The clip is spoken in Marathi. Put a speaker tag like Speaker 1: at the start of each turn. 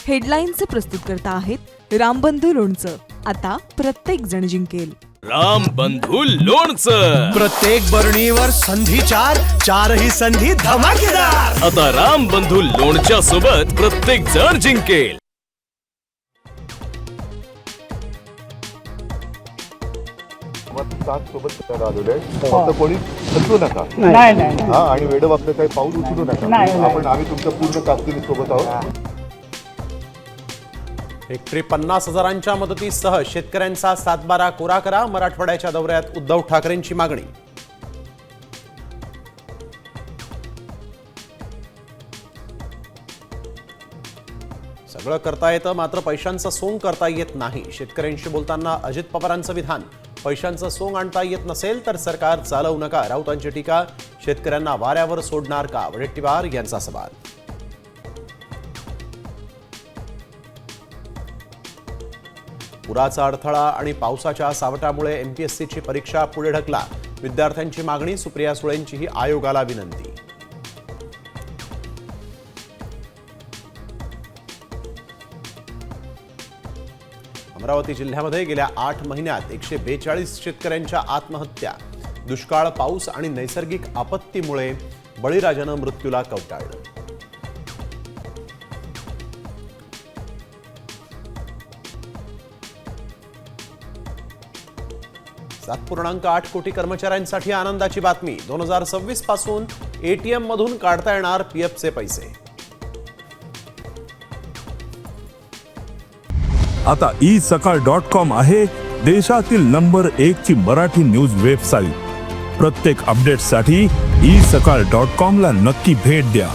Speaker 1: हेडलाईनचे प्रस्तुतकर्ता आहेत रामबंधू लोणचं. आता प्रत्येक जण जिंकेल.
Speaker 2: रामबंधू लोणचं.
Speaker 3: प्रत्येक बरणीवर संधी चार, चारही संधी धमाकेदार.
Speaker 2: आता रामबंधू लोणच्या सोबत प्रत्येक जण जिंकेल.
Speaker 4: सोबत करायला आलेलो आहे. फक्त कोणी हसू नका.
Speaker 5: नाही
Speaker 4: हा, आणि वेडं वागतं काही पाऊल उचलू नका. आम्ही तुमच्या पूर्ण ताकदीने सोबत आहोत.
Speaker 6: हेक्टरी 50,000च्या मदतीसह शेतकऱ्यांचा 7-12 कोरा करा. मराठवाड्याच्या दौऱ्यात उद्धव ठाकरेंची मागणी. सगळं करता येतं, मात्र पैशांचं सोंग करता येत नाही. शेतकऱ्यांशी बोलताना अजित पवारांचं विधान. पैशांचं सोंग आणता येत नसेल तर सरकार चालवू नका. राऊतांची टीका. शेतकऱ्यांना वाऱ्यावर सोडणार का? वडेट्टीवार यांचा सवाल. पुराचा अडथळा आणि पावसाच्या सावटामुळे एमपीएससीची परीक्षा पुढे ढकला. विद्यार्थ्यांची मागणी. सुप्रिया सुळेंचीही आयोगाला विनंती. अमरावती जिल्ह्यामध्ये गेल्या 8 महिन्यात 142 शेतकऱ्यांच्या आत्महत्या. दुष्काळ, पाऊस आणि नैसर्गिक आपत्तीमुळे बळीराजानं मृत्यूला कवटाळलं. 7.8 कोटी कर्मचाऱ्यांसाठी आनंदाची बातमी. 2026 पासून एटीएम मधून काढता येणार पीएफचे पैसे.
Speaker 7: आता isakal.com आहे देशातील नंबर 1 ची मराठी न्यूज वेबसाईट. प्रत्येक अपडेटसाठी isakal.com ला नक्की भेट द्या.